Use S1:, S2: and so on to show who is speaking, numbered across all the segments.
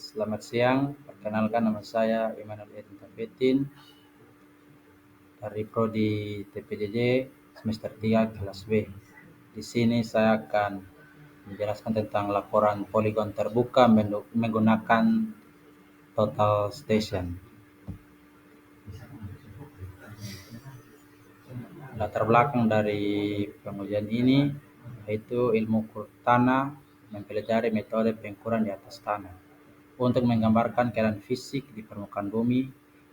S1: Selamat siang, perkenalkan nama saya Immanuel Edwin Tapetin dari Prodi TPJJ semester 3 kelas B. Di sini saya akan menjelaskan tentang laporan poligon terbuka menggunakan total station. Latar belakang dari pengujian ini yaitu ilmu tanah mempelajari metode pengukuran di atas tanah untuk menggambarkan keadaan fisik di permukaan bumi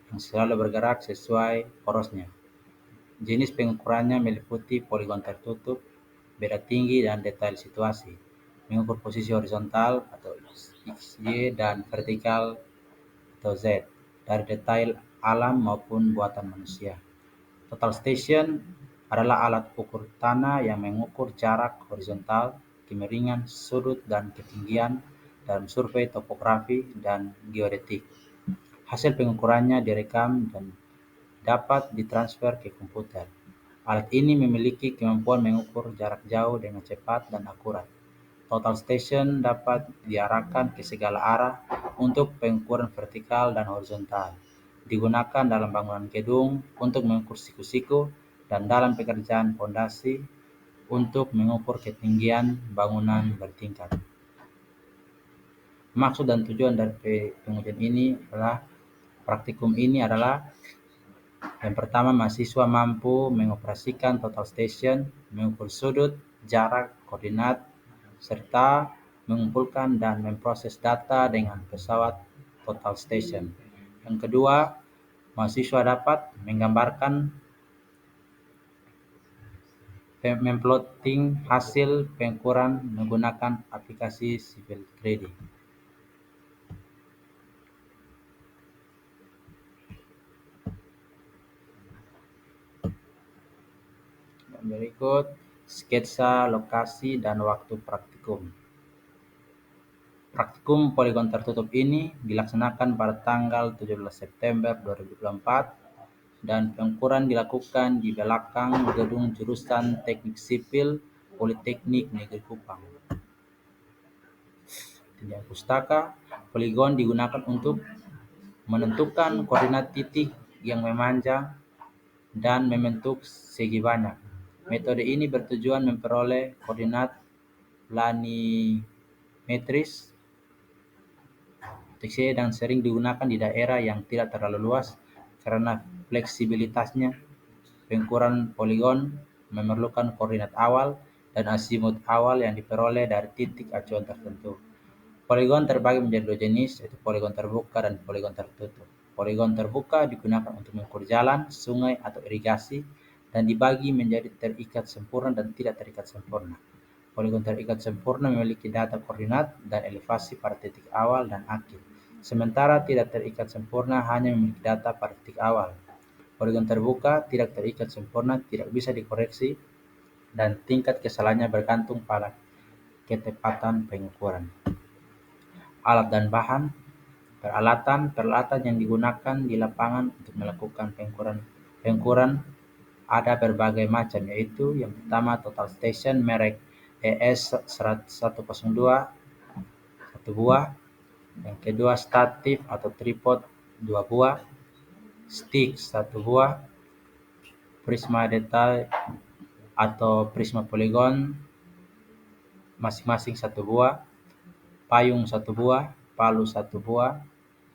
S1: yang selalu bergerak sesuai porosnya. Jenis pengukurannya meliputi poligon tertutup, beda tinggi dan detail situasi, mengukur posisi horizontal atau X, Y, dan vertikal atau Z dari detail alam maupun buatan manusia. Total station adalah alat ukur tanah yang mengukur jarak horizontal, kemiringan, sudut, dan ketinggian dalam survei topografi dan geodetik. Hasil pengukurannya direkam dan dapat ditransfer ke komputer. Alat ini memiliki kemampuan mengukur jarak jauh dengan cepat dan akurat. Total station dapat diarahkan ke segala arah untuk pengukuran vertikal dan horizontal. Digunakan dalam bangunan gedung untuk mengukur siku-siku dan dalam pekerjaan fondasi untuk mengukur ketinggian bangunan bertingkat. Maksud dan tujuan dari pengujian ini adalah praktikum ini adalah yang pertama, mahasiswa mampu mengoperasikan total station, mengukur sudut, jarak, koordinat, serta mengumpulkan dan memproses data dengan pesawat total station. Yang kedua, mahasiswa dapat menggambarkan memplotting hasil pengukuran menggunakan aplikasi Civil 3D. Berikut sketsa lokasi dan waktu praktikum. Praktikum poligon tertutup ini dilaksanakan pada tanggal 17 September 2024 dan pengukuran dilakukan di belakang gedung jurusan Teknik Sipil Politeknik Negeri Kupang. Tinjauan pustaka, poligon digunakan untuk menentukan koordinat titik yang memanjang dan membentuk segi banyak. Metode ini bertujuan memperoleh koordinat planimetris dan sering digunakan di daerah yang tidak terlalu luas karena fleksibilitasnya. Pengukuran poligon memerlukan koordinat awal dan asimut awal yang diperoleh dari titik acuan tertentu. Poligon terbagi menjadi dua jenis, yaitu poligon terbuka dan poligon tertutup. Poligon terbuka digunakan untuk mengukur jalan, sungai, atau irigasi, dan dibagi menjadi terikat sempurna dan tidak terikat sempurna. Poligon terikat sempurna memiliki data koordinat dan elevasi pada titik awal dan akhir, sementara tidak terikat sempurna hanya memiliki data pada titik awal. Poligon terbuka tidak terikat sempurna tidak bisa dikoreksi dan tingkat kesalahannya bergantung pada ketepatan pengukuran. Alat dan bahan. Peralatan yang digunakan di lapangan untuk melakukan pengukuran ada berbagai macam, yaitu yang pertama total station merek ES102 1 buah, yang kedua statif atau tripod 2 buah, stick 1 buah, prisma detail atau prisma poligon masing-masing 1 buah, payung 1 buah, palu 1 buah,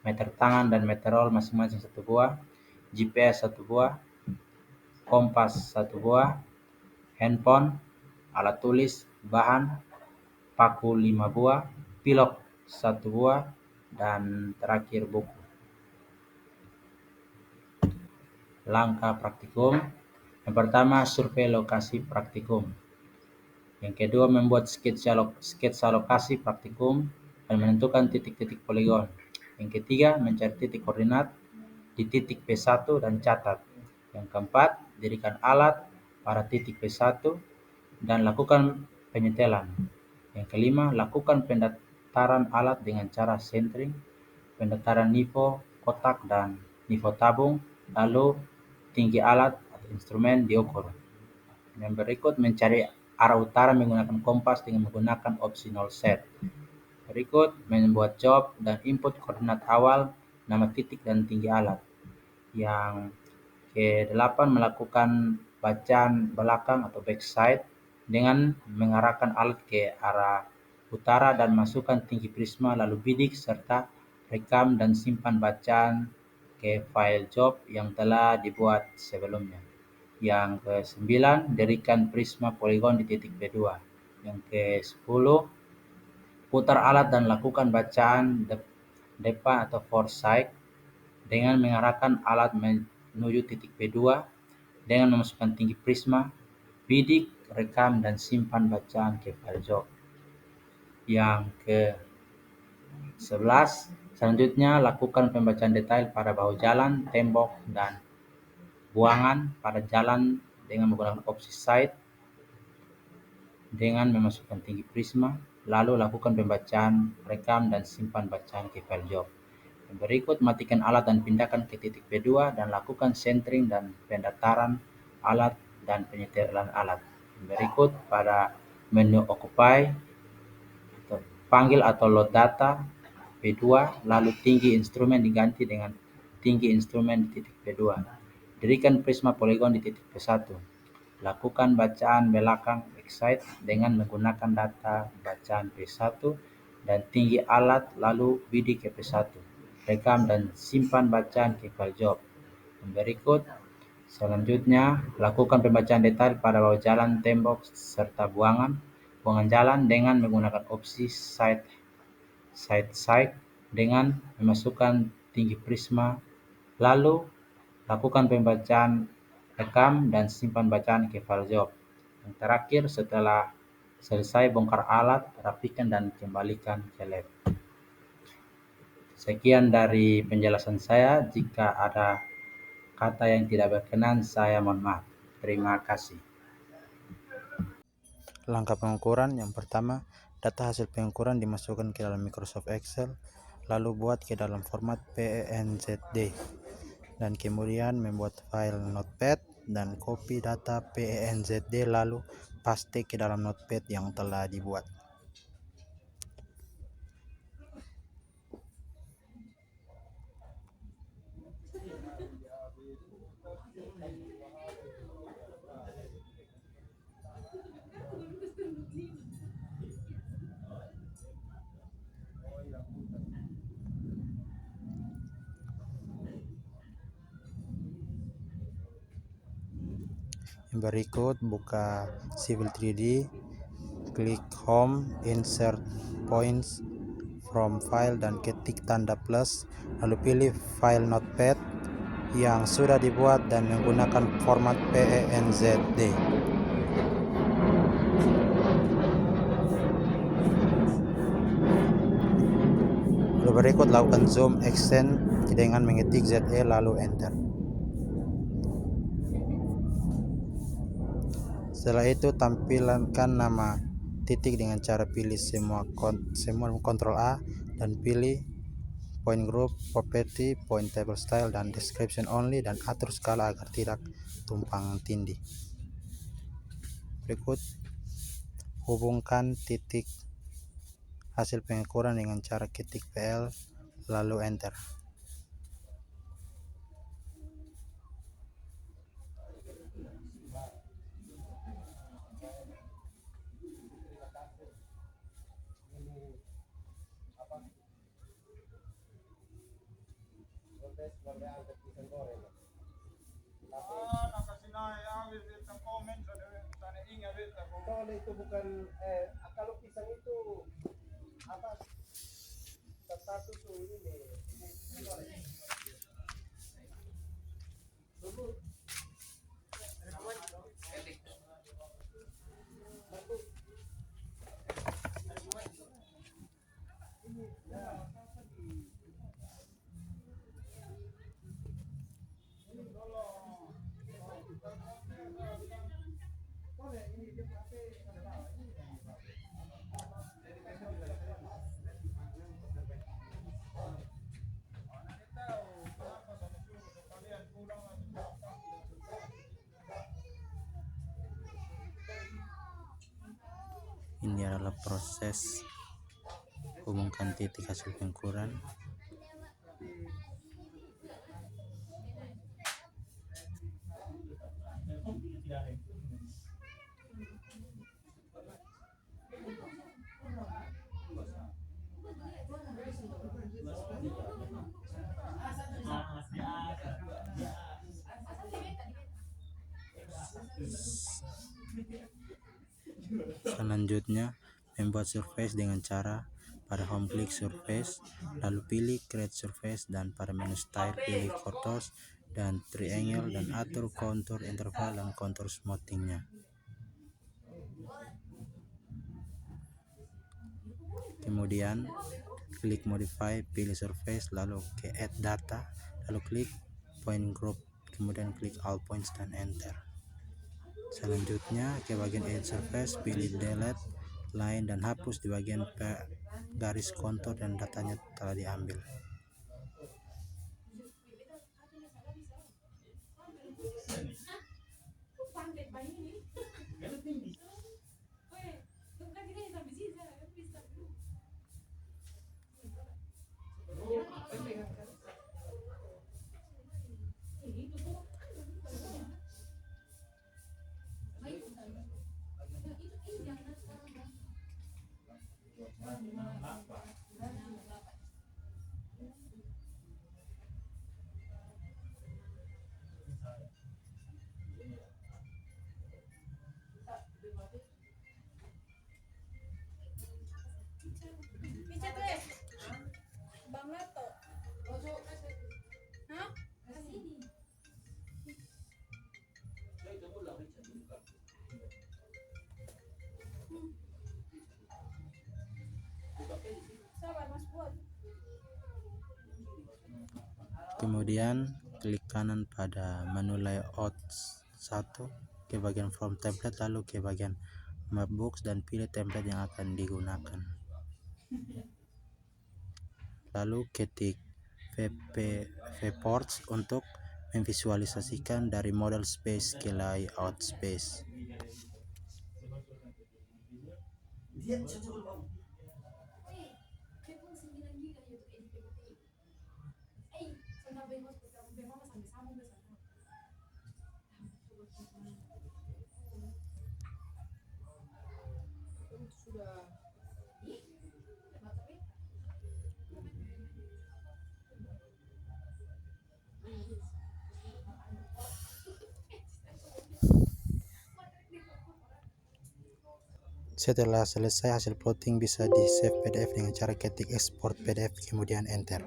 S1: meter tangan dan meteorol masing-masing 1 buah, GPS 1 buah, kompas 1 buah, handphone, alat tulis, bahan, paku 5 buah, pilok 1 buah, dan terakhir buku. Langkah praktikum. Yang pertama, survei lokasi praktikum. Yang kedua, membuat sketsa lokasi praktikum dan menentukan titik-titik poligon. Yang ketiga, mencari titik koordinat di titik P1 dan catat. Yang keempat, dirikan alat pada titik P1 dan lakukan penyetelan. Yang kelima, lakukan pendataran alat dengan cara centering, pendataran nivo kotak dan nivo tabung, lalu tinggi alat atau instrumen diukur. Yang berikut, mencari arah utara menggunakan kompas dengan menggunakan opsi 0 set. Berikut membuat job dan input koordinat awal, nama titik dan tinggi alat. Yang ke-8 melakukan bacaan belakang atau backside dengan mengarahkan alat ke arah utara dan masukkan tinggi prisma lalu bidik serta rekam dan simpan bacaan ke file job yang telah dibuat sebelumnya. Yang ke-9 dirikan prisma poligon di titik B2. Yang ke-10 putar alat dan lakukan bacaan depan atau foresight dengan mengarahkan alat menuju titik B2 dengan memasukkan tinggi prisma, bidik, rekam, dan simpan bacaan ke file job. Yang ke-11 selanjutnya lakukan pembacaan detail pada bahu jalan, tembok, dan buangan pada jalan dengan menggunakan opsi side dengan memasukkan tinggi prisma, lalu lakukan pembacaan, rekam, dan simpan bacaan ke file job. Berikut matikan alat dan pindahkan ke titik B2 dan lakukan centering dan pendataran alat dan penyetelan alat. Berikut pada menu occupy, panggil atau load data B2, lalu tinggi instrumen diganti dengan tinggi instrumen di titik B2. Dirikan prisma poligon di titik P1. Lakukan bacaan belakang backside dengan menggunakan data bacaan P1 dan tinggi alat lalu bidik ke P1. Rekam dan simpan bacaan ke file job. Berikut selanjutnya lakukan pembacaan detail pada bawah jalan, tembok, serta buangan jalan dengan menggunakan opsi side dengan memasukkan tinggi prisma, lalu lakukan pembacaan, rekam, dan simpan bacaan ke file job. Yang terakhir, setelah selesai bongkar alat, rapikan dan kembalikan ke lab. Sekian dari penjelasan saya. Jika ada kata yang tidak berkenan, saya mohon maaf. Terima kasih. Langkah pengukuran yang pertama, data hasil pengukuran dimasukkan ke dalam Microsoft Excel, lalu buat ke dalam format PENZD, dan kemudian membuat file notepad dan copy data PENZD lalu paste ke dalam notepad yang telah dibuat. Berikut buka Civil 3D, klik Home, Insert Points from File dan ketik tanda plus, lalu pilih file notepad yang sudah dibuat dan menggunakan format PENZD. Lalu berikut lakukan zoom extend dengan mengetik ZE lalu enter. Setelah itu tampilkan nama titik dengan cara pilih semua Ctrl A dan pilih point group, property, point table style, dan description only, dan atur skala agar tidak tumpang tindih. Berikut hubungkan titik hasil pengukuran dengan cara ketik PL lalu enter.
S2: Kalau itu bukan kalau pisang itu apa satu tuh ini
S1: Ini adalah proses hubungkan titik hasil pengukuran. Selanjutnya, membuat surface dengan cara pada home klik surface, lalu pilih create surface, dan pada menu style pilih contours dan triangle dan atur kontur interval dan kontur smoothingnya. Kemudian klik modify, pilih surface, lalu ke add data, lalu klik point group, kemudian klik all points dan enter. Selanjutnya ke bagian edit surface, pilih delete line dan hapus di bagian garis kontur dan datanya telah diambil. Kemudian klik kanan pada menu layout 1 ke bagian from template, lalu ke bagian mapbox dan pilih template yang akan digunakan. Lalu ketik vports untuk memvisualisasikan dari model space ke layout space. Setelah selesai hasil plotting bisa di save PDF dengan cara ketik export PDF kemudian enter.